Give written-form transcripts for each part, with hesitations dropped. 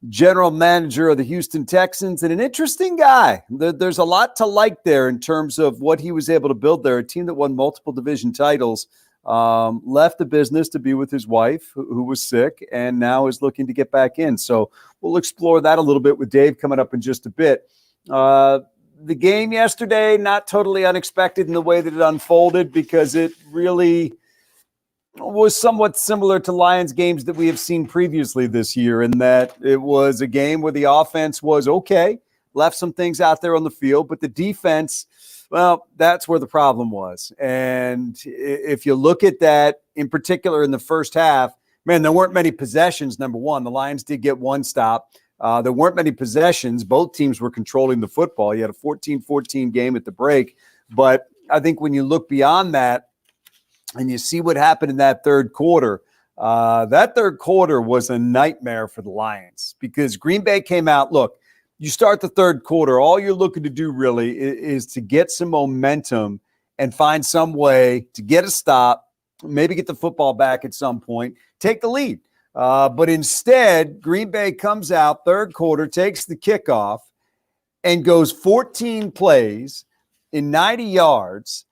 general manager of the Houston Texans, and an interesting guy. There's a lot to like there in terms of what he was able to build there. A team that won multiple division titles, left the business to be with his wife, who was sick, and now is looking to get back in. So we'll explore that a little bit with Dave coming up in just a bit. The game yesterday, not totally unexpected in the way that it unfolded, because it really was somewhat similar to Lions games that we have seen previously this year, in that it was a game where the offense was okay, left some things out there on the field, but the defense, well, that's where the problem was. And if you look at that in particular in the first half, man, there weren't many possessions, number one. The Lions did get one stop. There weren't many possessions. Both teams were controlling the football. You had a 14-14 game at the break. But I think when you look beyond that, and you see what happened in that third quarter was a nightmare for the Lions, because Green Bay came out. Look, you start the third quarter, all you're looking to do really is to get some momentum and find some way to get a stop, maybe get the football back at some point, take the lead. But instead, Green Bay comes out third quarter, takes the kickoff, and goes 14 plays in 90 yards,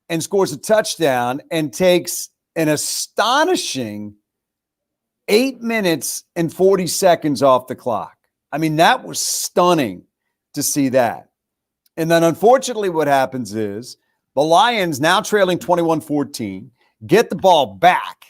and scores a touchdown and takes an astonishing 8 minutes and 40 seconds off the clock. I mean, that was stunning to see that. And then unfortunately what happens is the Lions, now trailing 21-14, get the ball back,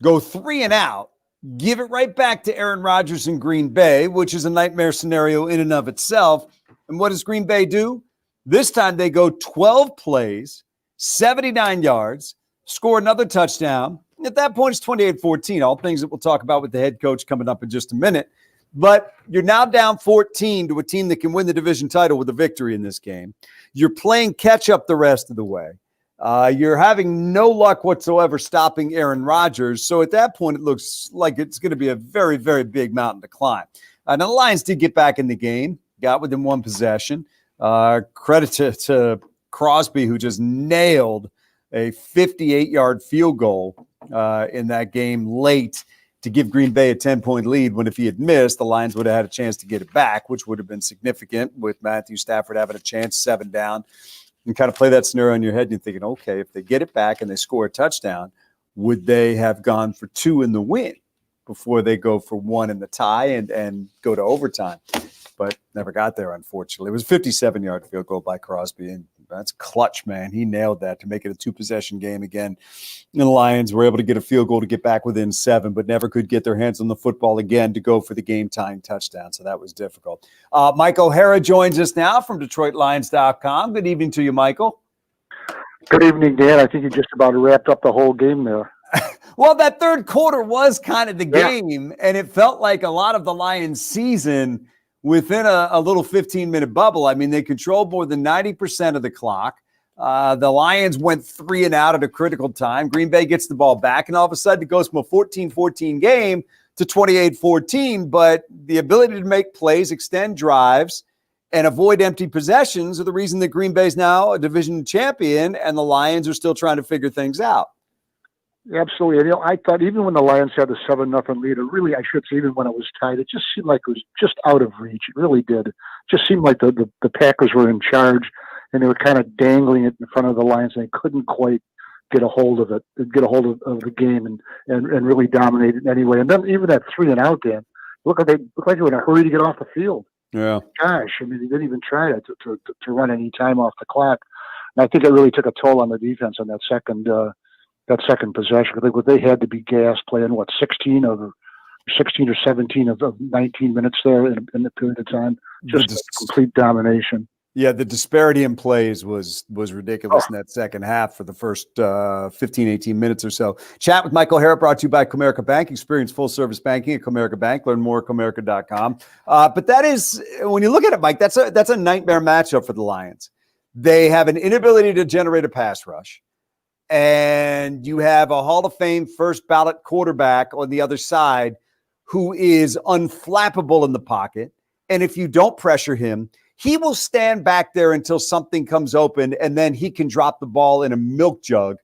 go 3 and out, give it right back to Aaron Rodgers in Green Bay, which is a nightmare scenario in and of itself. And what does Green Bay do? This time they go 12 plays, 79 yards, score another touchdown. At that point, it's 28-14, all things that we'll talk about with the head coach coming up in just a minute. But you're now down 14 to a team that can win the division title with a victory in this game. You're playing catch-up the rest of the way. You're having no luck whatsoever stopping Aaron Rodgers. So at that point, it looks like it's going to be a very, very big mountain to climb. Now, the Lions did get back in the game, got within one possession. Credit to Crosby, who just nailed a 58-yard field goal in that game late to give Green Bay a 10-point lead, when if he had missed, the Lions would have had a chance to get it back, which would have been significant, with Matthew Stafford having a chance, 7 down. And kind of play that scenario in your head, and you're thinking, okay, if they get it back and they score a touchdown, would they have gone for 2 in the win before they go for 1 in the tie and go to overtime? But never got there, unfortunately. It was a 57-yard field goal by Crosby, and that's clutch, man. He nailed that to make it a 2-possession game again. And the Lions were able to get a field goal to get back within 7, but never could get their hands on the football again to go for the game-tying touchdown, so that was difficult. Mike O'Hara joins us now from DetroitLions.com. Good evening to you, Michael. Good evening, Dan. I think you just about wrapped up the whole game there. Well, that third quarter was kind of the game, and it felt like a lot of the Lions' season within a little 15-minute bubble. I mean, they controlled more than 90% of the clock. The Lions went 3 and out at a critical time. Green Bay gets the ball back, and all of a sudden it goes from a 14-14 game to 28-14. But the ability to make plays, extend drives, and avoid empty possessions are the reason that Green Bay is now a division champion, and the Lions are still trying to figure things out. Absolutely. And, I thought even when the Lions had the 7-0 lead, or really, I should say, even when it was tied, it just seemed like it was just out of reach. It really did. It just seemed like the Packers were in charge, and they were kind of dangling it in front of the Lions, and they couldn't quite get a hold of it, get a hold of the game and really dominate it anyway. And then even that 3 and out game, looked like they were in a hurry to get off the field. Yeah. Gosh, I mean, they didn't even try to run any time off the clock. And I think it really took a toll on the defense on that second possession. I think they had to be gassed playing 16 or 17 of 19 minutes there in the period of time. Just complete domination. Yeah, the disparity in plays was ridiculous in that second half for the first 15, 18 minutes or so. Chat with Michael O'Hara brought to you by Comerica Bank. Experience full-service banking at Comerica Bank. Learn more at Comerica.com. But that is, when you look at it, Mike, that's a nightmare matchup for the Lions. They have an inability to generate a pass rush. And you have a Hall of Fame first ballot quarterback on the other side who is unflappable in the pocket. And if you don't pressure him, he will stand back there until something comes open, and then he can drop the ball in a milk jug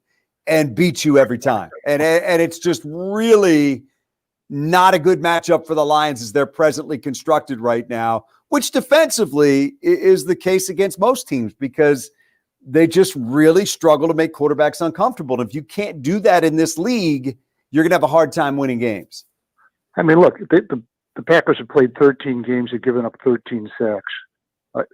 and beat you every time. And it's just really not a good matchup for the Lions as they're presently constructed right now, which defensively is the case against most teams because they just really struggle to make quarterbacks uncomfortable. And if you can't do that in this league, you're going to have a hard time winning games. I mean, look, the Packers have played 13 games and given up 13 sacks.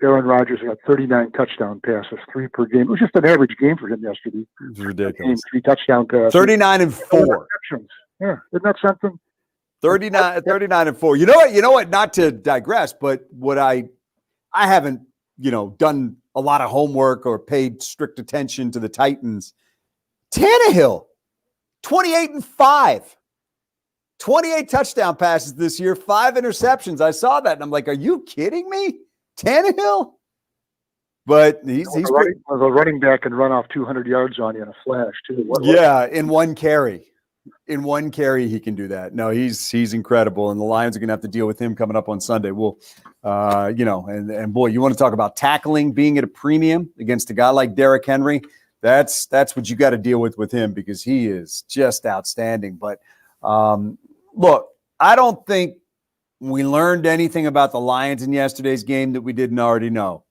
Aaron Rodgers got 39 touchdown passes, 3 per game. It was just an average game for him yesterday. It's ridiculous. 3 touchdown passes. 39 and 4. Yeah, isn't that something? 39 and 4. You know what? Not to digress, but what I haven't, done a lot of homework or paid strict attention to the Titans. Tannehill, 28 and 5. 28 touchdown passes this year, 5 interceptions. I saw that and I'm like, are you kidding me? Tannehill? But he's the running back can run off 200 yards on you in a flash too. In one carry. In one carry, he can do that. No, he's incredible, and the Lions are going to have to deal with him coming up on Sunday. We'll, and boy, you want to talk about tackling being at a premium against a guy like Derrick Henry. That's what you got to deal with him because he is just outstanding. But look, I don't think we learned anything about the Lions in yesterday's game that we didn't already know.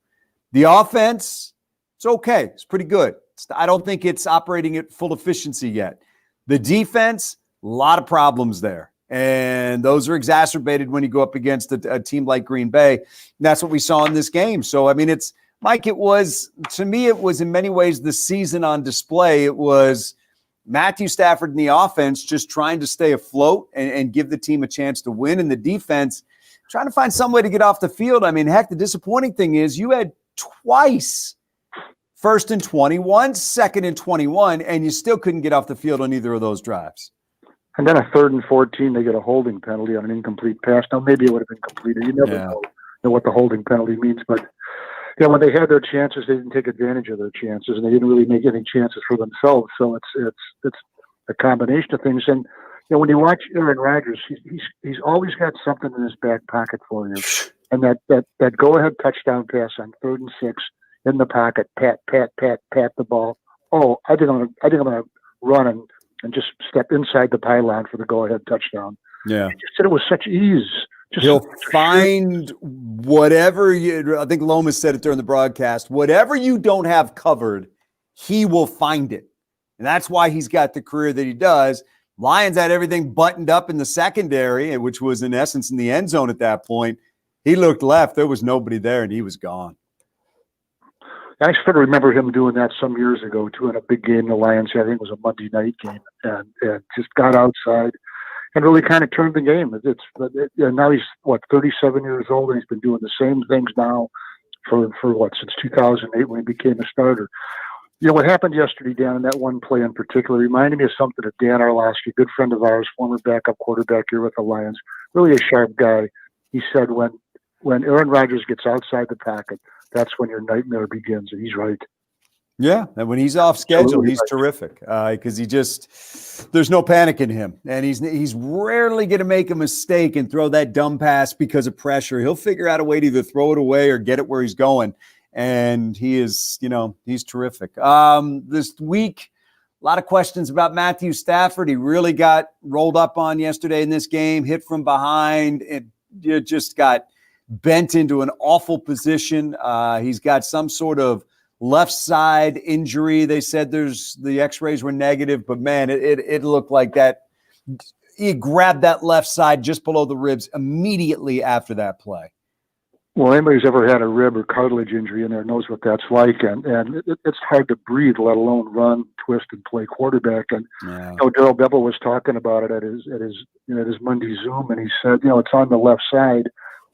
The offense, it's okay. It's pretty good. I don't think it's operating at full efficiency yet. The defense, a lot of problems there. And those are exacerbated when you go up against a team like Green Bay. And that's what we saw in this game. So, I mean, it was in many ways the season on display. It was Matthew Stafford and the offense just trying to stay afloat and give the team a chance to win. And the defense trying to find some way to get off the field. I mean, heck, the disappointing thing is you had twice 1st and 21, 2nd and 21, and you still couldn't get off the field on either of those drives. And then a 3rd and 14, they get a holding penalty on an incomplete pass. Now, maybe it would have been completed. You never know what the holding penalty means. But, when they had their chances, they didn't take advantage of their chances, and they didn't really make any chances for themselves. So it's a combination of things. And, when you watch Aaron Rodgers, he's always got something in his back pocket for you. And that go-ahead touchdown pass on 3rd and 6, in the pocket, pat the ball. Oh, I think I'm gonna run and just step inside the pylon for the go-ahead touchdown. Yeah, he just did it with such ease. He'll find whatever I think Lomas said it during the broadcast. Whatever you don't have covered, he will find it, and that's why he's got the career that he does. Lions had everything buttoned up in the secondary, which was in essence in the end zone at that point. He looked left; there was nobody there, and he was gone. I sort of remember him doing that some years ago, too, in a big game. The Lions, I think it was a Monday night game, and just got outside and really kind of turned the game. Now he's, 37 years old, and he's been doing the same things now for since 2008 when he became a starter. What happened yesterday, Dan, in that one play in particular, reminded me of something that Dan Orlovsky, a good friend of ours, former backup quarterback here with the Lions, really a sharp guy. He said when Aaron Rodgers gets outside the pocket, that's when your nightmare begins, and he's right. Yeah, and when he's off schedule, he's terrific because there's no panic in him, and he's rarely going to make a mistake and throw that dumb pass because of pressure. He'll figure out a way to either throw it away or get it where he's going, and he is, he's terrific. This week, a lot of questions about Matthew Stafford. He really got rolled up on yesterday in this game, hit from behind, it just got bent into an awful position. He's got some sort of left side injury. They said the x-rays were negative, but man, it looked like that. He grabbed that left side just below the ribs immediately after that play. Well, anybody who's ever had a rib or cartilage injury in there knows what that's like, and it's hard to breathe, let alone run, twist, and play quarterback. And Darrell Bevell was talking about it at his Monday Zoom, and he said, it's on the left side.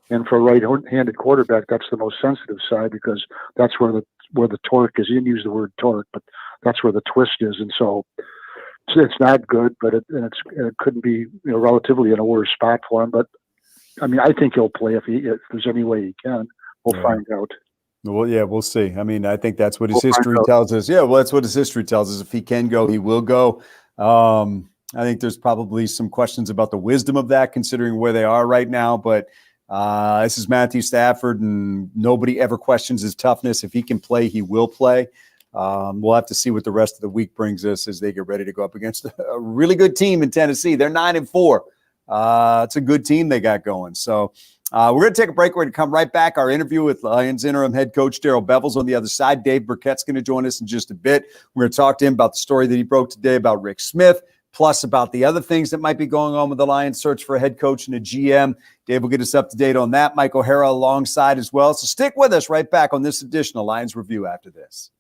And for a right-handed quarterback, that's the most sensitive side because that's where the torque is. He didn't use the word torque, but that's where the twist is. And so it's not good, but it couldn't be relatively in a worse spot for him. But I mean, I think he'll play if there's any way he can. We'll find out. Well, yeah, we'll see. I mean, I think that's what his history tells us. Yeah, well, that's what his history tells us. If he can go, he will go. I think there's probably some questions about the wisdom of that, considering where they are right now, but. This is Matthew Stafford, and nobody ever questions his toughness. If he can play, he will play. We'll have to see what the rest of the week brings us as they get ready to go up against a really good team in Tennessee. They're 9-4. It's a good team they got going. So we're going to take a break. We're going to come right back. Our interview with Lions interim head coach Darrell Bevell's on the other side. Dave Burkett's going to join us in just a bit. We're going to talk to him about the story that he broke today about Rick Smith, plus about the other things that might be going on with the Lions search for a head coach and a GM. Dave will get us up to date on that. Mike O'Hara alongside as well. So stick with us right back on this edition of Lions Review after this.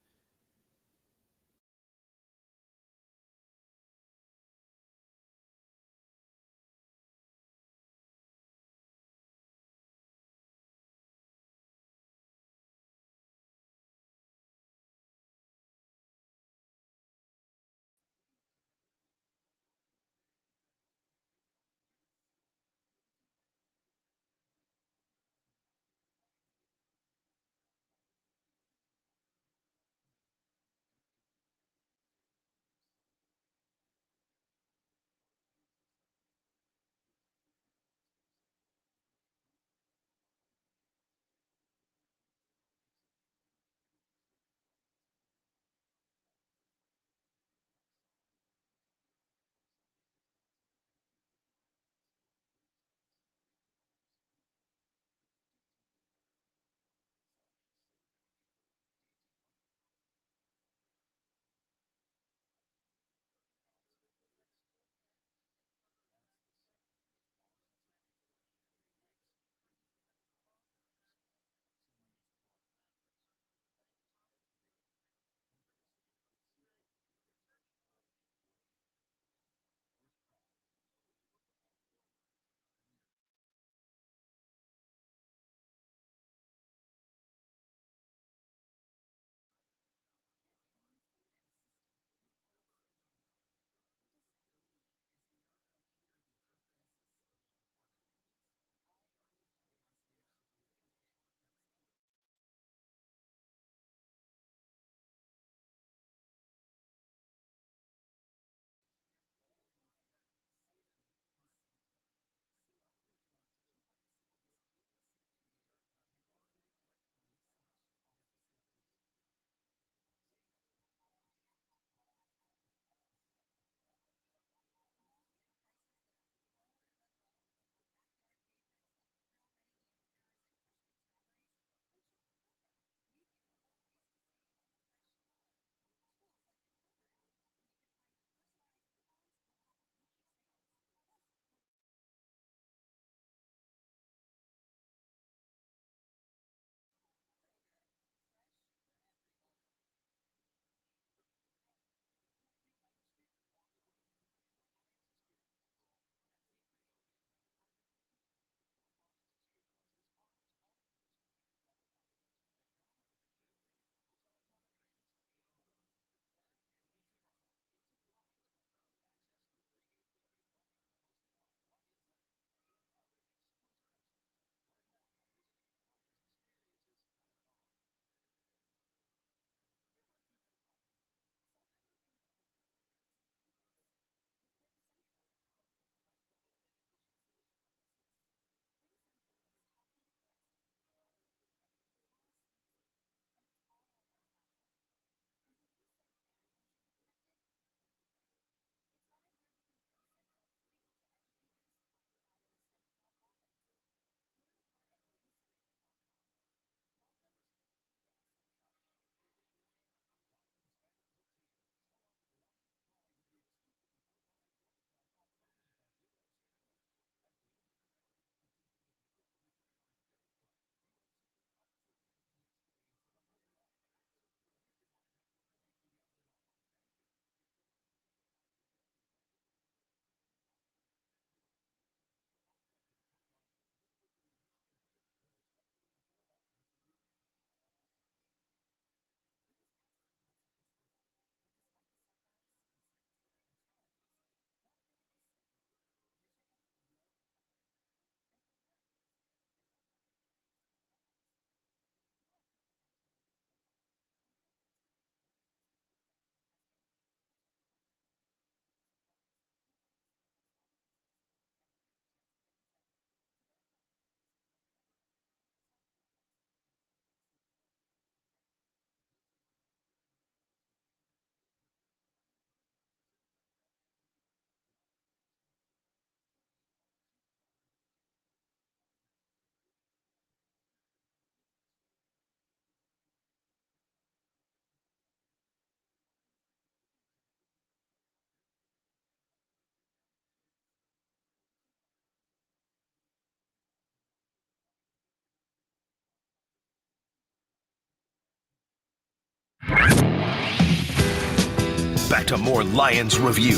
back to more Lions Review.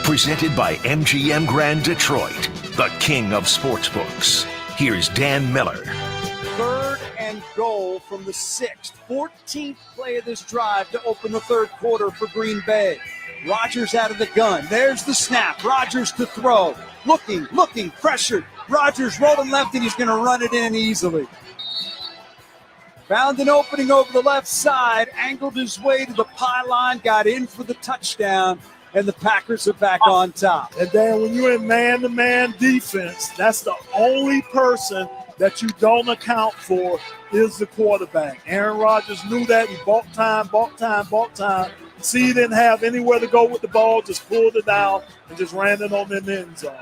Presented by MGM Grand Detroit, the king of sportsbooks. Here's Dan Miller. 3rd and goal from the 6th. 14th play of this drive to open the third quarter for Green Bay. Rodgers out of the gun. There's the snap. Rodgers to throw. Looking, pressured. Rodgers rolling left, and he's going to run it in easily. Found an opening over the left side, angled his way to the pylon, got in for the touchdown, and the Packers are back on top. And then when you're in man-to-man defense, that's the only person that you don't account for is the quarterback. Aaron Rodgers knew that. He bought time. See, he didn't have anywhere to go with the ball, just pulled it down and just ran it on in the end zone.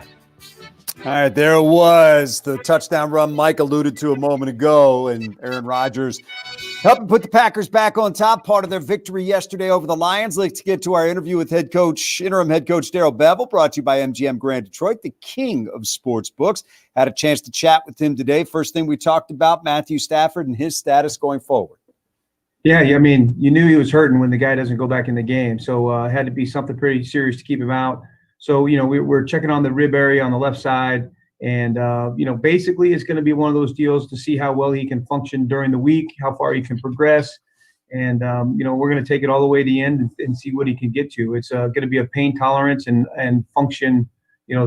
All right, there it was, the touchdown run Mike alluded to a moment ago, and Aaron Rodgers helping put the Packers back on top, part of their victory yesterday over the Lions. Let's get to our interview with interim head coach Darrell Bevell, brought to you by MGM Grand Detroit, the king of sports books. Had a chance to chat with him today. First thing we talked about, Matthew Stafford and his status going forward. Yeah, I mean, you knew he was hurting when the guy doesn't go back in the game, so it had to be something pretty serious to keep him out. So, we're checking on the rib area on the left side. And, basically it's going to be one of those deals to see how well he can function during the week, how far he can progress. And, we're going to take it all the way to the end and see what he can get to. It's going to be a pain tolerance and function,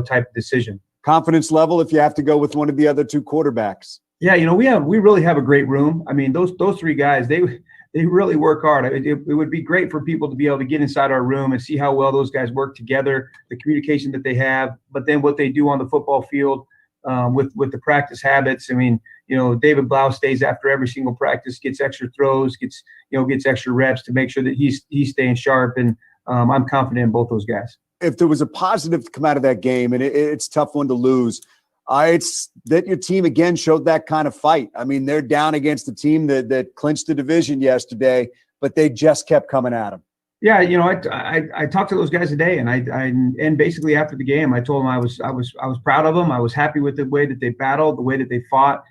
type of decision. Confidence level if you have to go with one of the other two quarterbacks. Yeah, we really have a great room. I mean, those three guys, they really work hard. It would be great for people to be able to get inside our room and see how well those guys work together, the communication that they have, but then what they do on the football field with the practice habits. I mean, David Blau stays after every single practice, gets extra throws, gets extra reps to make sure that he's staying sharp. And I'm confident in both those guys. If there was a positive to come out of that game, and it's a tough one to lose, it's that your team again showed that kind of fight. I mean, they're down against the team that clinched the division yesterday, but they just kept coming at them. Yeah, I talked to those guys today, and basically after the game, I told them I was proud of them. I was happy with the way that they battled, the way that they fought.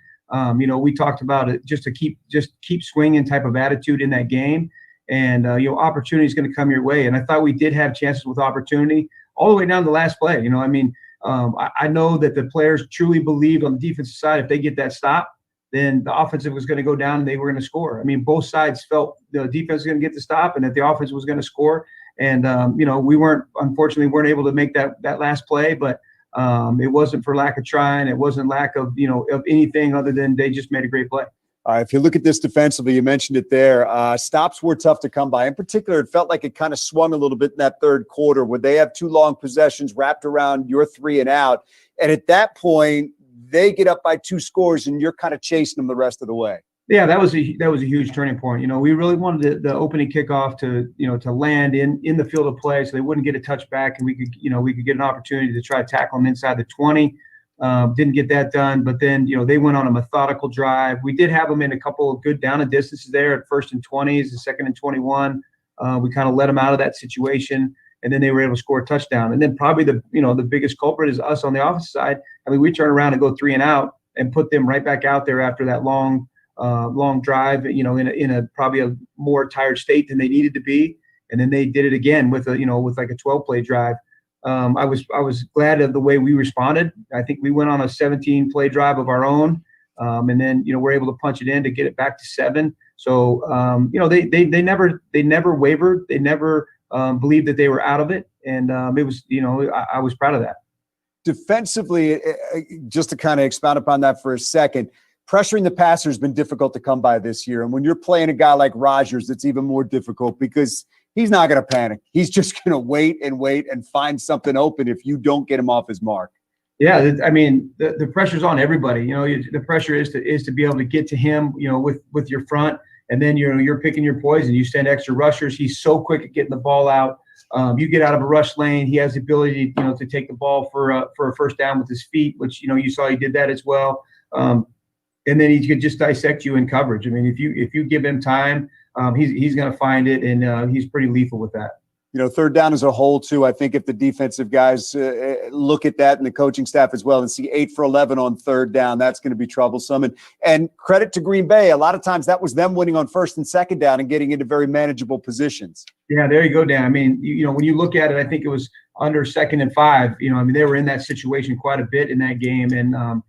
We talked about it just to keep swinging type of attitude in that game, and opportunity is going to come your way. And I thought we did have chances with opportunity all the way down to the last play. I know that the players truly believed on the defensive side, if they get that stop, then the offensive was going to go down and they were going to score. I mean, both sides felt the defense was going to get the stop and that the offense was going to score. And, we unfortunately weren't able to make that last play, but it wasn't for lack of trying. It wasn't lack of anything other than they just made a great play. If you look at this defensively, you mentioned it there. Stops were tough to come by. In particular, it felt like it kind of swung a little bit in that third quarter where they have two long possessions wrapped around your 3 and out. And at that point, they get up by 2 scores and you're kind of chasing them the rest of the way. Yeah, that was a huge turning point. We really wanted the opening kickoff to land in the field of play so they wouldn't get a touchback and we could get an opportunity to try to tackle them inside the 20. Didn't get that done, but then, they went on a methodical drive. We did have them in a couple of good down and distances there at 1st and 20s, the 2nd and 21. We kind of let them out of that situation, and then they were able to score a touchdown. And then probably the biggest culprit is us on the offensive side. I mean, we turn around and go 3 and out and put them right back out there after that long drive, in a probably a more tired state than they needed to be. And then they did it again with like a 12-play drive. I was glad of the way we responded. I think we went on a 17-play drive of our own, and then we're able to punch it in to get it back to 7. So they never wavered. They never believed that they were out of it, and it was I was proud of that. Defensively, just to kind of expound upon that for a second, pressuring the passer has been difficult to come by this year, and when you're playing a guy like Rodgers, it's even more difficult because he's not going to panic. He's just going to wait and find something open if you don't get him off his mark. Yeah, I mean, the pressure's on everybody. The pressure is to be able to get to him, with your front, and then you're picking your poison. You send extra rushers. He's so quick at getting the ball out. You get out of a rush lane. He has the ability, to take the ball for a first down with his feet, which you saw he did that as well. And then he could just dissect you in coverage. I mean, if you give him time, he's going to find it, and he's pretty lethal with that. third down as a whole too. I think if the defensive guys look at that and the coaching staff as well and see 8 for 11 on third down, that's going to be troublesome. And credit to Green Bay. A lot of times that was them winning on first and second down and getting into very manageable positions. Yeah, there you go, Dan. I mean, when you look at it, I think it was under 2nd and 5. They were in that situation quite a bit in that game. And,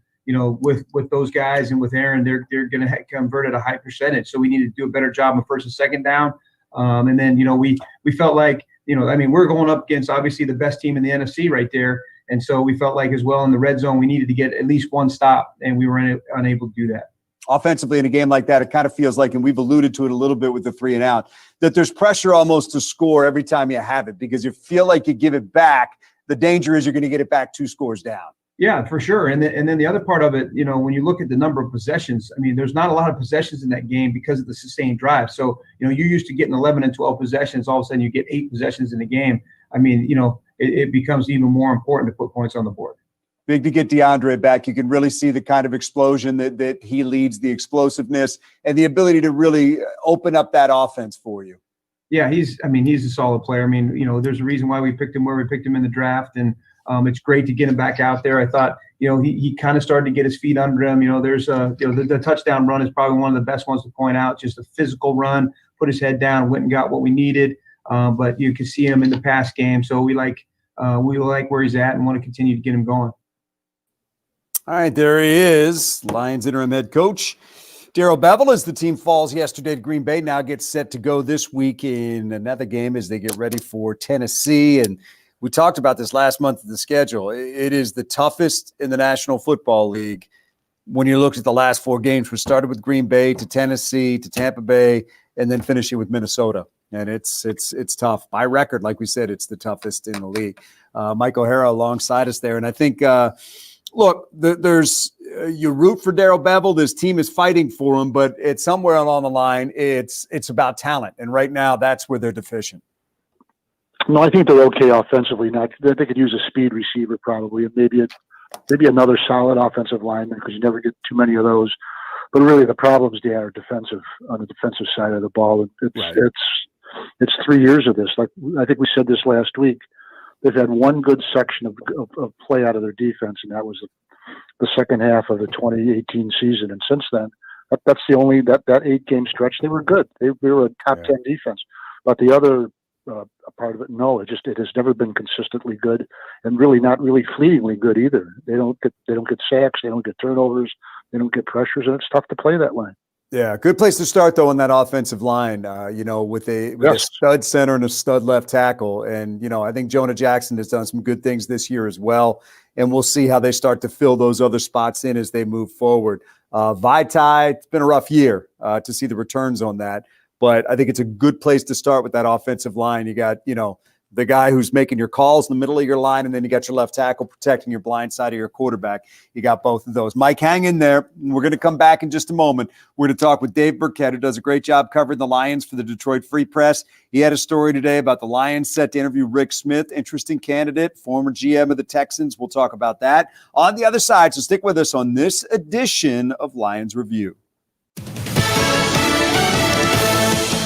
with those guys and with Aaron, they're going to convert at a high percentage. So we need to do a better job on first and second down. And then, we felt like, we're going up against obviously the best team in the NFC right there. And so we felt like as well in the red zone, we needed to get at least one stop, and we were unable to do that. Offensively, in a game like that, it kind of feels like, and we've alluded to it a little bit with the 3 and out, that there's pressure almost to score every time you have it, because you feel like you give it back. The danger is you're going to get it back 2 scores down. Yeah, for sure. And then the other part of it, when you look at the number of possessions, there's not a lot of possessions in that game because of the sustained drive. So, you're used to getting 11 and 12 possessions. All of a sudden you get 8 possessions in a game. It becomes even more important to put points on the board. Big to get DeAndre back. You can really see the kind of explosion that he leads, the explosiveness and the ability to really open up that offense for you. Yeah, he's a solid player. There's a reason why we picked him where we picked him in the draft, and it's great to get him back out there. I thought, he kind of started to get his feet under him. There's the touchdown run is probably one of the best ones to point out. Just a physical run, put his head down, went and got what we needed. But you can see him in the pass game. So we like where he's at and want to continue to get him going. All right, there he is, Lions interim head coach Darrell Bevell. As the team falls yesterday to Green Bay, now gets set to go this week in another game as they get ready for Tennessee. And we talked about this last month of the schedule. It is the toughest in the National Football League when you look at the last 4 games. We started with Green Bay to Tennessee to Tampa Bay and then finishing with Minnesota. And it's tough. By record, like we said, it's the toughest in the league. Mike O'Hara alongside us there. And I think look, there's you root for Darrell Bevell. This team is fighting for him, but it's somewhere along the line. It's about talent, and right now that's where they're deficient. No, I think they're okay offensively. Now they could use a speed receiver probably, and maybe another solid offensive lineman, because you never get too many of those. But really, the problems they are defensive on the defensive side of the ball. It's 3 years of this. Like I think we said this last week. They've had one good section of play out of their defense, and that was the second half of the 2018 season. And since then, that's the only that 8-game stretch they were good. They were a top 10 defense. But the other part of it, no, it has never been consistently good, and really not really fleetingly good either. They don't get sacks, they don't get turnovers, they don't get pressures, and it's tough to play that line. Yeah, good place to start though on that offensive line. With a stud center and a stud left tackle, and I think Jonah Jackson has done some good things this year as well. And we'll see how they start to fill those other spots in as they move forward. Vaitai, it's been a rough year to see the returns on that, but I think it's a good place to start with that offensive line. You got the guy who's making your calls in the middle of your line, and then you got your left tackle protecting your blind side of your quarterback. You got both of those. Mike, hang in there. We're going to come back in just a moment. We're going to talk with Dave Burkett, who does a great job covering the Lions for the Detroit Free Press. He had a story today about the Lions set to interview Rick Smith, interesting candidate, former GM of the Texans. We'll talk about that on the other side, so stick with us on this edition of Lions Review.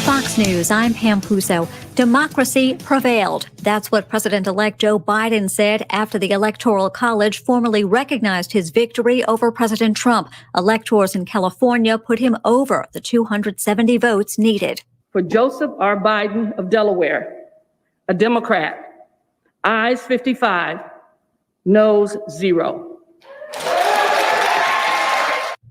Fox News, I'm Pam Puso. Democracy prevailed. That's what President-elect Joe Biden said after the Electoral College formally recognized his victory over President Trump. Electors in California put him over the 270 votes needed. For Joseph R. Biden of Delaware, a Democrat, ayes 55, noes 0.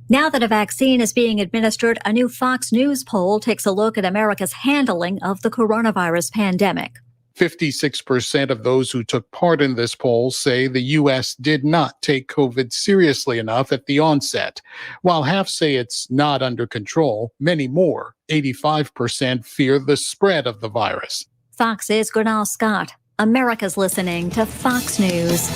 Now that a vaccine is being administered, a new Fox News poll takes a look at America's handling of the coronavirus pandemic. 56% of those who took part in this poll say the U.S. did not take COVID seriously enough at the onset. While half say it's not under control, many more, 85%, fear the spread of the virus. Fox's Gernal Scott. America's listening to Fox News.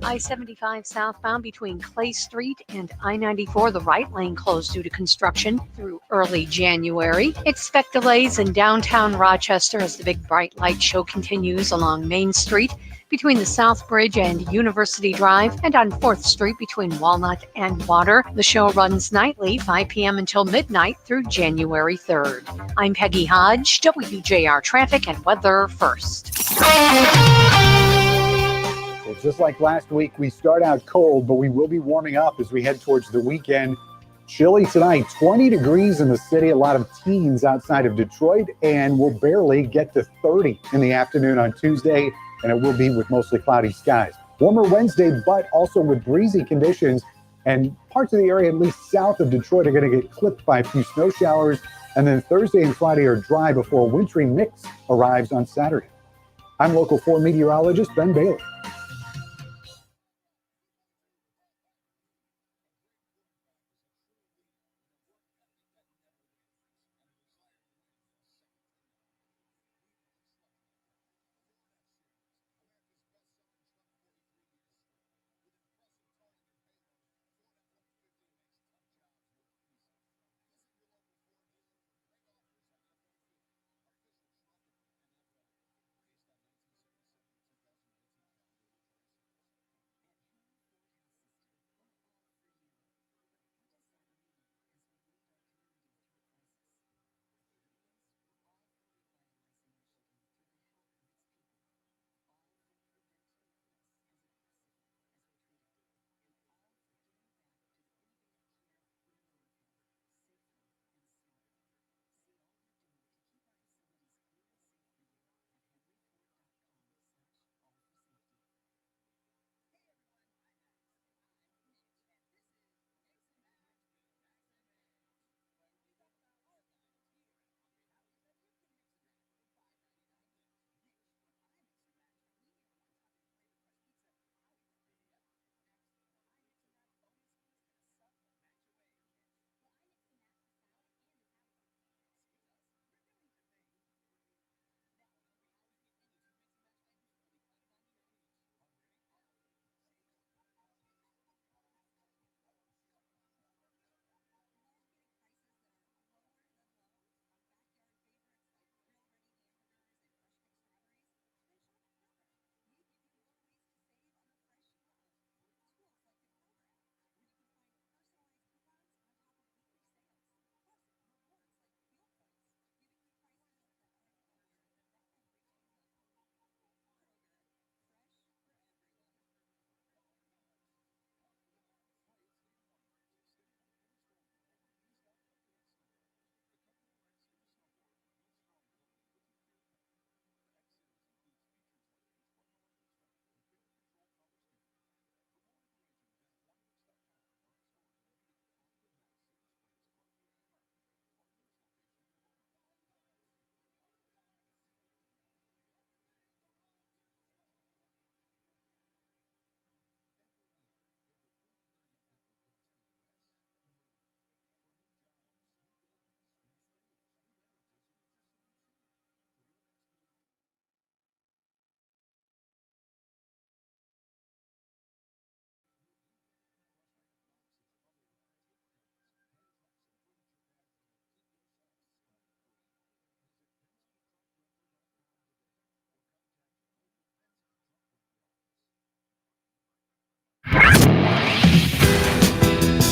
I-75 southbound between Clay Street and I-94, the right lane closed due to construction through early January. Expect delays in downtown Rochester as the Big Bright Light Show continues along Main Street between the South Bridge and University Drive, and on 4th Street between Walnut and Water. The show runs nightly, 5 p.m. until midnight through January 3rd. I'm Peggy Hodge, WJR Traffic and Weather First. Well, just like last week, we start out cold, but we will be warming up as we head towards the weekend. Chilly tonight, 20 degrees in the city, a lot of teens outside of Detroit, and we'll barely get to 30 in the afternoon on Tuesday, and it will be with mostly cloudy skies. Warmer Wednesday, but also with breezy conditions, and parts of the area, at least south of Detroit, are going to get clipped by a few snow showers, and then Thursday and Friday are dry before a wintry mix arrives on Saturday. I'm Local 4 meteorologist Ben Bailey.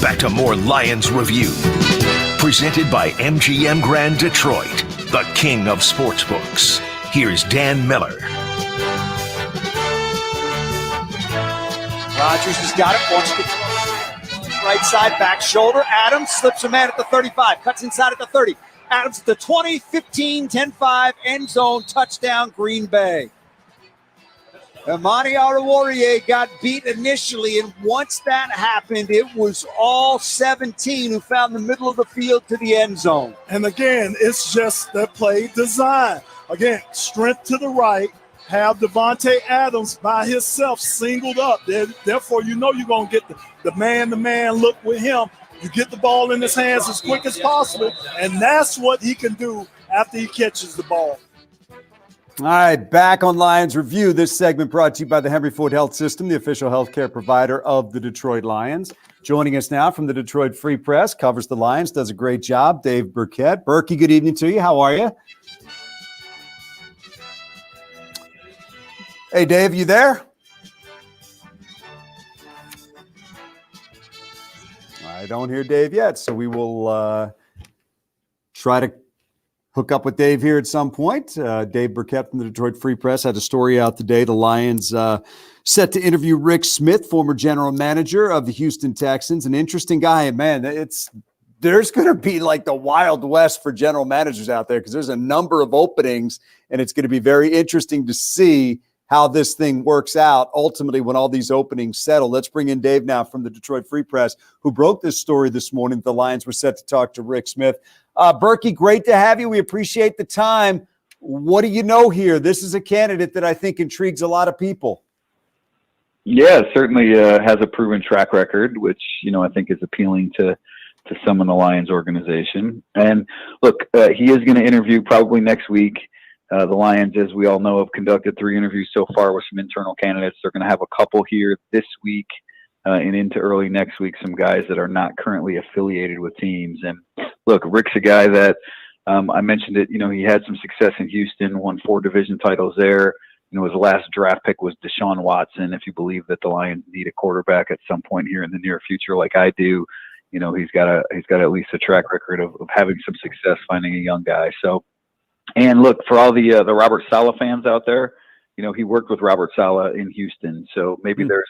Back to more Lions Review. Presented by MGM Grand Detroit, the king of sportsbooks. Here's Dan Miller. Rodgers has got it. Wants to right side, back shoulder. Adams slips a man at the 35, cuts inside at the 30. Adams at the 20, 15, 10-5, end zone, touchdown, Green Bay. Amani Oruwariye got beat initially, and once that happened, it was all 17 who found the middle of the field to the end zone. And again, it's just the play design. Again, strength to the right, have Devontae Adams by himself singled up. Therefore, you know you're going to get the man-to-man look with him. You get the ball in his hands as quick as possible, and that's what he can do after he catches the ball. All right, back on Lions Review. This segment brought to you by the Henry Ford Health System, the official healthcare provider of the Detroit Lions. Joining us now from the Detroit Free Press, covers the Lions, does a great job, Dave Burkett. Berkey, good evening to you. How are you? Hey, Dave, you there? I don't hear Dave yet, so we will try to hook up with Dave here at some point. Dave Burkett from the Detroit Free Press had a story out today. The Lions set to interview Rick Smith, former general manager of the Houston Texans. An interesting guy. And man, there's going to be like the Wild West for general managers out there because there's a number of openings, and it's going to be very interesting to see how this thing works out ultimately when all these openings settle. Let's bring in Dave now from the Detroit Free Press, who broke this story this morning. The Lions were set to talk to Rick Smith. Berkey, great to have you. We appreciate the time. What do you know here? This is a candidate that I think intrigues a lot of people. Yeah, certainly has a proven track record, which, I think is appealing to some in the Lions organization. And look, he is going to interview probably next week. The Lions, as we all know, have conducted 3 interviews so far with some internal candidates. They're going to have a couple here this week and into early next week, some guys that are not currently affiliated with teams. And look, Rick's a guy that I mentioned it, he had some success in Houston, won 4 division titles there. His last draft pick was Deshaun Watson. If you believe that the Lions need a quarterback at some point here in the near future, like I do, he's got at least a track record of having some success finding a young guy. So, and look, for all the Robert Saleh fans out there, he worked with Robert Saleh in Houston, so maybe there's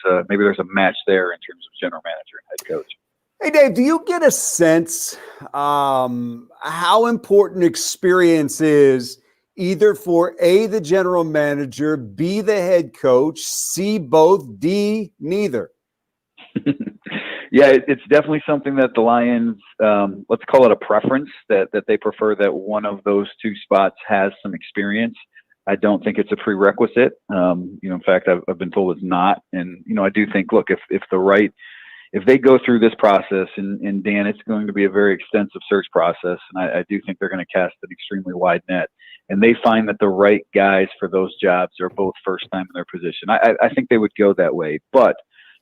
a match there in terms of general manager and head coach. Hey, Dave, do you get a sense how important experience is either for A, the general manager, B, the head coach, C, both, D, neither? Yeah, it's definitely something that the Lions, let's call it a preference, that they prefer that one of those 2 spots has some experience. I don't think it's a prerequisite. In fact, I've been told it's not. And, I do think, look, if they go through this process, and Dan, it's going to be a very extensive search process, and I do think they're going to cast an extremely wide net, and they find that the right guys for those jobs are both first time in their position. I think they would go that way, but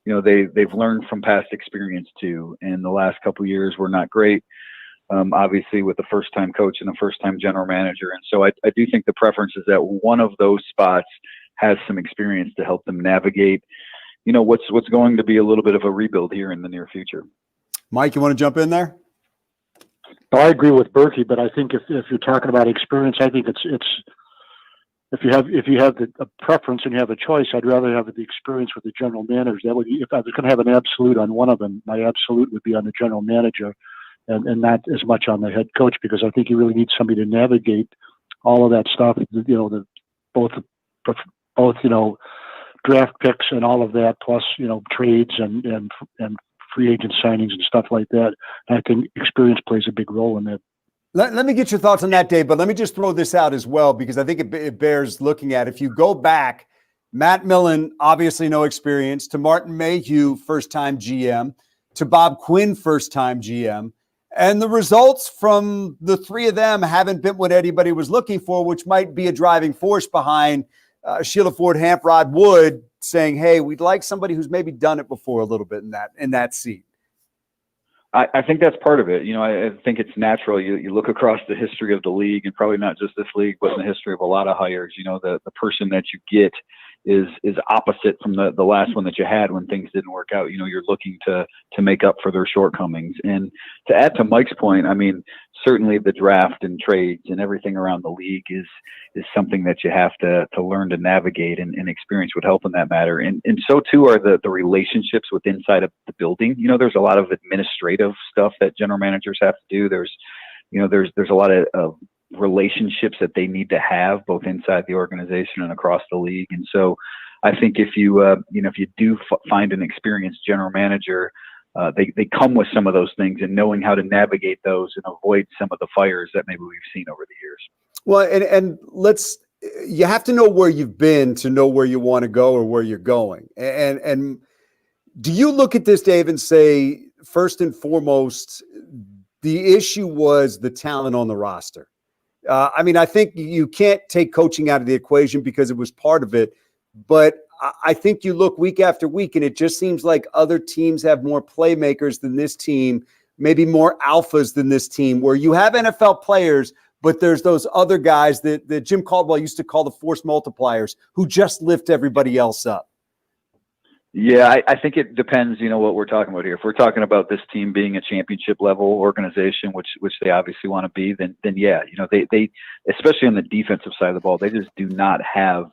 they've learned from past experience too, and the last couple of years were not great. Obviously with the first time coach and the first time general manager. And so I do think the preference is that one of those spots has some experience to help them navigate, what's going to be a little bit of a rebuild here in the near future. Mike, you want to jump in there? No, I agree with Berkey, but I think if you're talking about experience, I think it's if you have a preference and you have a choice, I'd rather have the experience with the general manager. That would, if I was going to have an absolute on one of them, my absolute would be on the general manager, and not as much on the head coach, because I think you really need somebody to navigate all of that stuff. Both draft picks and all of that, plus trades and free agent signings and stuff like that. And I think experience plays a big role in that. Let me get your thoughts on that, Dave, but let me just throw this out as well, because I think it bears looking at. If you go back, Matt Millen, obviously no experience, to Martin Mayhew, first-time GM, to Bob Quinn, first-time GM, and the results from the 3 of them haven't been what anybody was looking for, which might be a driving force behind Sheila Ford Hamp, Rod Wood saying, hey, we'd like somebody who's maybe done it before a little bit in that seat. I think that's part of it. I think it's natural. You look across the history of the league, and probably not just this league, but in the history of a lot of hires, the person that you get is opposite from the last one that you had when things didn't work out. You're looking to make up for their shortcomings. And to add to Mike's point, certainly the draft and trades and everything around the league is something that you have to learn to navigate, and experience would help in that matter. And so too are the relationships with inside of the building. There's a lot of administrative stuff that general managers have to do. There's a lot of relationships that they need to have both inside the organization and across the league. And so I think if you do find an experienced general manager, they come with some of those things, and knowing how to navigate those and avoid some of the fires that maybe we've seen over the years. Well, and you have to know where you've been to know where you want to go or where you're going. And do you look at this, Dave, and say, first and foremost, the issue was the talent on the roster? I mean, I think you can't take coaching out of the equation because it was part of it, but I think you look week after week and it just seems like other teams have more playmakers than this team, maybe more alphas than this team, where you have NFL players, but there's those other guys that Jim Caldwell used to call the force multipliers who just lift everybody else up. Yeah, I think it depends, what we're talking about here. If we're talking about this team being a championship level organization, which they obviously want to be, then yeah, they especially on the defensive side of the ball, they just do not have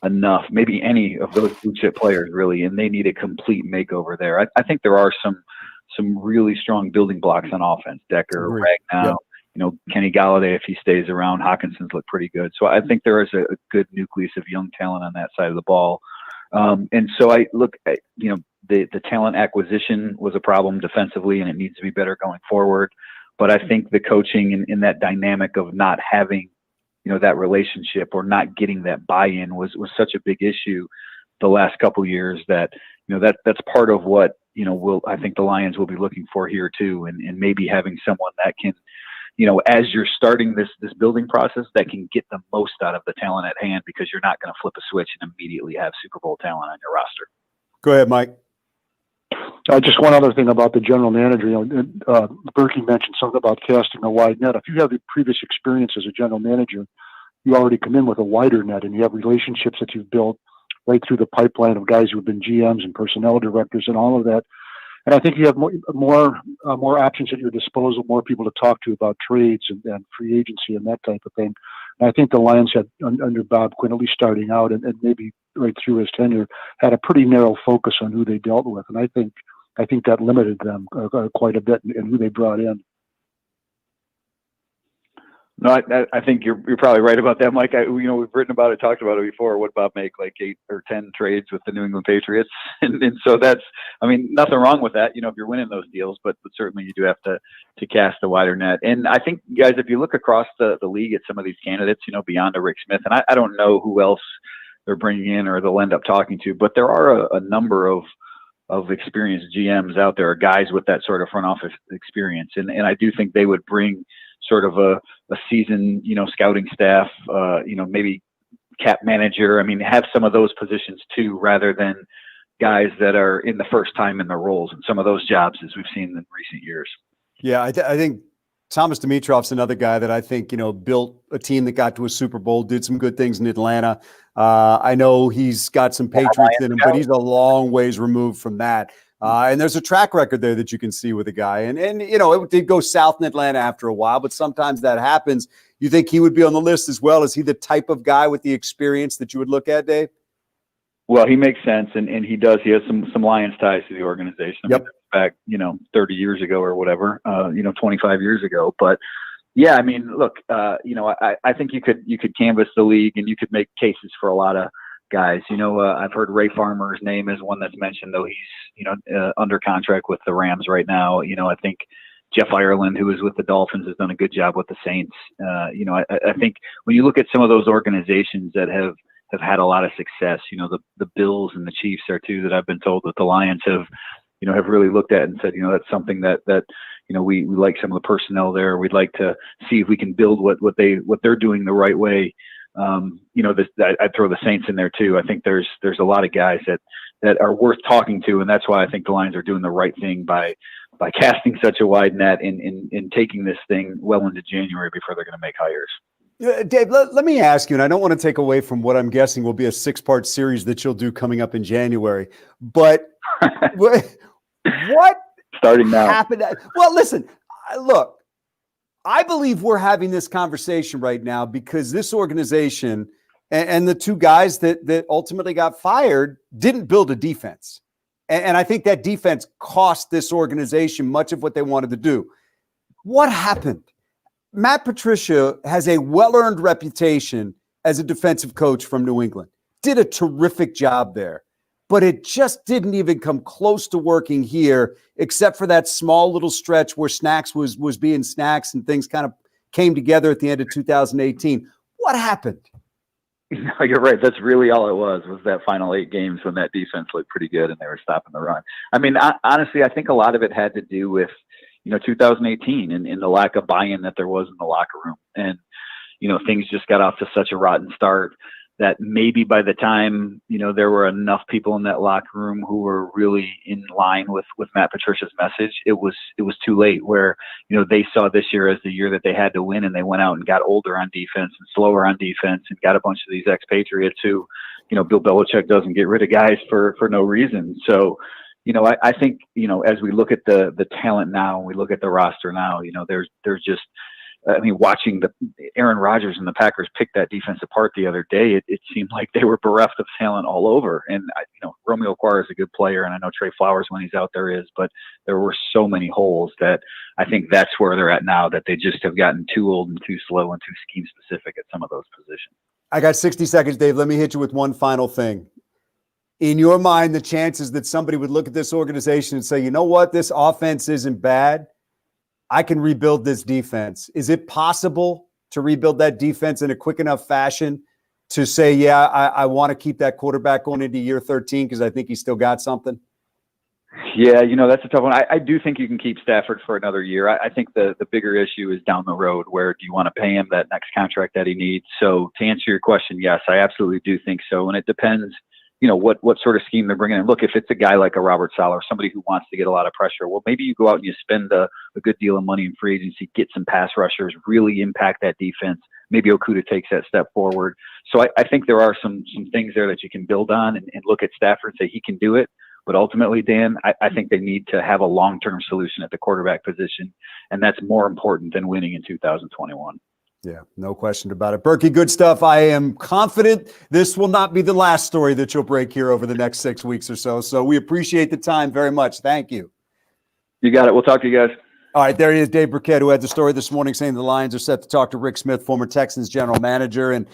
enough, maybe any of those blue chip players really, and they need a complete makeover there. I think there are some really strong building blocks on offense. Decker, Ragnow, Yep. Kenny Galladay, if he stays around. Hawkinson's looked pretty good. So I think there is a good nucleus of young talent on that side of the ball. And so I look at, the talent acquisition was a problem defensively, and it needs to be better going forward. But I think the coaching in that dynamic of not having, that relationship or not getting that buy-in was such a big issue the last couple of years that, that's part of what, I think the Lions will be looking for here too. And maybe having someone that can, as you're starting this building process, that can get the most out of the talent at hand, because you're not going to flip a switch and immediately have Super Bowl talent on your roster. Go ahead, Mike. Just one other thing about the general manager. Berkey mentioned something about casting a wide net. If you have the previous experience as a general manager, you already come in with a wider net, and you have relationships that you've built right through the pipeline of guys who have been GMs and personnel directors and all of that. And I think you have more options at your disposal, more people to talk to about trades and free agency and that type of thing. And I think the Lions had, under Bob Quinn, at least starting out and maybe right through his tenure, had a pretty narrow focus on who they dealt with. And I think that limited them quite a bit in who they brought in. No, I think you're probably right about that, Mike. We've written about it, talked about it before. What Bob make, like 8 or 10 trades with the New England Patriots, and so that's, nothing wrong with that. If you're winning those deals, but certainly you do have to cast a wider net. And I think, guys, if you look across the league at some of these candidates, beyond a Rick Smith, and I don't know who else they're bringing in or they'll end up talking to, but there are a number of experienced GMs out there, guys with that sort of front office experience, and I do think they would bring sort of a seasoned, scouting staff, maybe cap manager. Have some of those positions too, rather than guys that are in the first time in their roles in some of those jobs, as we've seen in recent years. Yeah, I think Thomas Dimitrov's another guy that I think, built a team that got to a Super Bowl, did some good things in Atlanta. I know he's got some Patriots in him, but he's a long ways removed from that. And there's a track record there that you can see with a guy. And it did go south in Atlanta after a while, but sometimes that happens. You think he would be on the list as well? Is he the type of guy with the experience that you would look at, Dave? Well, he makes sense, and he does. He has some Lions ties to the organization. Yep. Back, 30 years ago or whatever, 25 years ago. But yeah, look, I think you could canvass the league and you could make cases for a lot of guys. I've heard Ray Farmer's name is one that's mentioned, though he's, under contract with the Rams right now. I think Jeff Ireland, who is with the Dolphins, has done a good job with the Saints. I think when you look at some of those organizations that have had a lot of success, the Bills and the Chiefs are two that I've been told that the Lions have really looked at and said, that's something that we like some of the personnel there. We'd like to see if we can build what they're doing the right way. I'd throw the Saints in there too. I think there's a lot of guys that are worth talking to, and that's why I think the Lions are doing the right thing by casting such a wide net and taking this thing well into January before they're going to make hires. Dave, let me ask you, and I don't want to take away from what I'm guessing will be a 6-part series that you'll do coming up in January, but what starting now happened? Well, listen, look, I believe we're having this conversation right now because this organization and the two guys that ultimately got fired didn't build a defense. And I think that defense cost this organization much of what they wanted to do. What happened? Matt Patricia has a well-earned reputation as a defensive coach from New England. Did a terrific job there. But it just didn't even come close to working here, except for that small little stretch where Snacks was being Snacks and things kind of came together at the end of 2018. What happened? No, you're right. That's really all it was that final 8 games when that defense looked pretty good and they were stopping the run. Honestly, I think a lot of it had to do with, 2018 and the lack of buy-in that there was in the locker room. And, things just got off to such a rotten start that maybe by the time, there were enough people in that locker room who were really in line with Matt Patricia's message, it was too late, where, they saw this year as the year that they had to win, and they went out and got older on defense and slower on defense and got a bunch of these expatriates who, Bill Belichick doesn't get rid of guys for no reason. So, I think, as we look at the talent now, we look at the roster now, there's just, watching Aaron Rodgers and the Packers pick that defense apart the other day, it seemed like they were bereft of talent all over. And, Romeo Okwara is a good player, and I know Trey Flowers when he's out there is, but there were so many holes that I think that's where they're at now, that they just have gotten too old and too slow and too scheme specific at some of those positions. I got 60 seconds, Dave. Let me hit you with one final thing. In your mind, the chances that somebody would look at this organization and say, you know what, this offense isn't bad, I can rebuild this defense. Is it possible to rebuild that defense in a quick enough fashion to say, yeah, I want to keep that quarterback going into year 13 because I think he's still got something? Yeah, that's a tough one. I do think you can keep Stafford for another year. I think the bigger issue is down the road, where do you want to pay him that next contract that he needs? So to answer your question, yes, I absolutely do think so. And it depends, what sort of scheme they're bringing in. Look, if it's a guy like a Robert Saleh, somebody who wants to get a lot of pressure, well, maybe you go out and you spend a good deal of money in free agency, get some pass rushers, really impact that defense. Maybe Okudah takes that step forward. So I think there are some things there that you can build on and look at Stafford and say he can do it. But ultimately, Dan, I think they need to have a long-term solution at the quarterback position, and that's more important than winning in 2021. Yeah, no question about it. Berkey, good stuff. I am confident this will not be the last story that you'll break here over the next 6 weeks or so. So we appreciate the time very much. Thank you. You got it. We'll talk to you guys. All right, there he is, Dave Burkett, who had the story this morning saying the Lions are set to talk to Rick Smith, former Texans general manager. And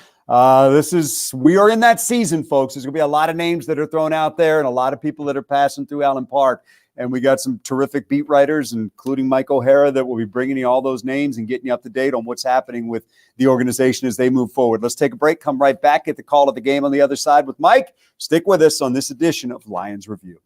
we are in that season, folks. There's going to be a lot of names that are thrown out there and a lot of people that are passing through Allen Park. And we got some terrific beat writers, including Mike O'Hara, that will be bringing you all those names and getting you up to date on what's happening with the organization as they move forward. Let's take a break, come right back, get the call of the game on the other side with Mike. Stick with us on this edition of Lions Review.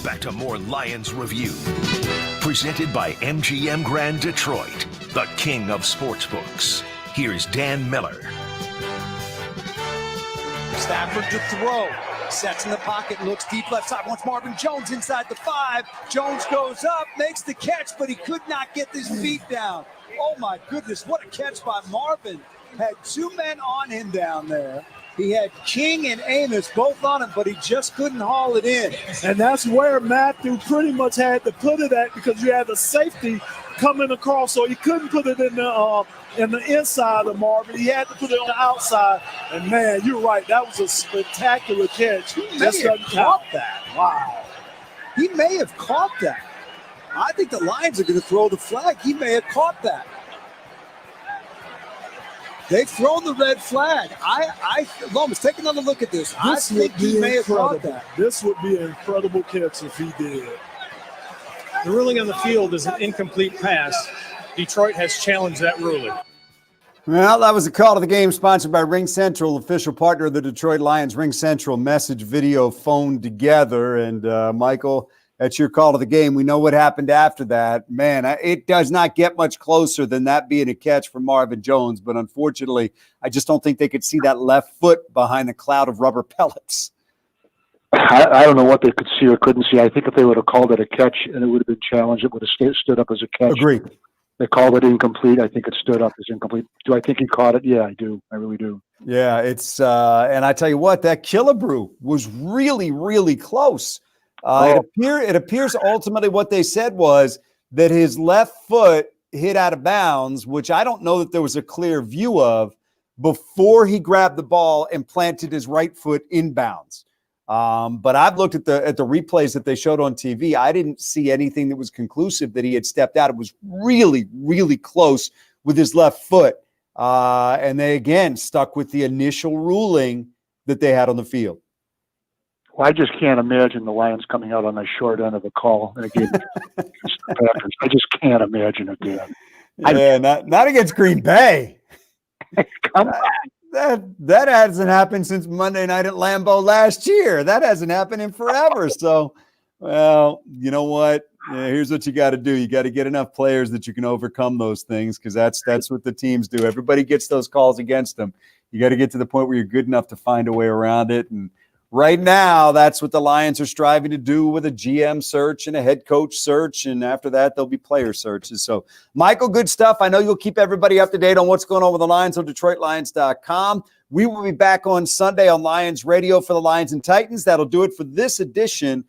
back to more Lions Review. Presented by MGM Grand Detroit, the king of sportsbooks. Here's Dan Miller. Stafford to throw. Sets in the pocket, looks deep left side. Wants Marvin Jones inside the 5. Jones goes up, makes the catch, but he could not get his feet down. Oh my goodness, what a catch by Marvin. Had 2 men on him down there. He had King and Amos both on him, but he just couldn't haul it in. And that's where Matthew pretty much had to put it at, because you had the safety coming across, so he couldn't put it in the inside of Marvin. He had to put it on the outside. And man, you're right, that was a spectacular catch. He may have caught that. Wow. He may have caught that. I think the Lions are going to throw the flag. He may have caught that. They've thrown the red flag. Lomas, take another look at this. I think he may have caught that. This would be an incredible catch if he did. The ruling on the field is an incomplete pass. Detroit has challenged that ruling. Well, that was a call to the game sponsored by Ring Central, official partner of the Detroit Lions. Ring Central, message, video, phone together. And Michael, that's your call to the game. We know what happened after that. Man, it does not get much closer than that being a catch from Marvin Jones. But unfortunately, I just don't think they could see that left foot behind the cloud of rubber pellets. I don't know what they could see or couldn't see. I think if they would have called it a catch and it would have been challenged, it would have stood up as a catch. Agreed. They called it incomplete. I think it stood up as incomplete. Do I think he caught it? Yeah, I do. I really do. Yeah, it's and I tell you what, that Killebrew was really, really close. It appears ultimately what they said was that his left foot hit out of bounds, which I don't know that there was a clear view of, before he grabbed the ball and planted his right foot inbounds. But I've looked at the replays that they showed on TV. I didn't see anything that was conclusive that he had stepped out. It was really, really close with his left foot. And they, again, stuck with the initial ruling that they had on the field. Well, I just can't imagine the Lions coming out on the short end of a call against the Packers. I just can't imagine it, Dan. Yeah, not against Green Bay. Come on. That hasn't happened since Monday night at Lambeau last year. That hasn't happened in forever. So, well, you know what? Yeah, here's what you got to do. You got to get enough players that you can overcome those things, because that's what the teams do. Everybody gets those calls against them. You got to get to the point where you're good enough to find a way around it. And right now, that's what the Lions are striving to do with a GM search and a head coach search. And after that, there'll be player searches. So, Michael, good stuff. I know you'll keep everybody up to date on what's going on with the Lions on DetroitLions.com. We will be back on Sunday on Lions Radio for the Lions and Titans. That'll do it for this edition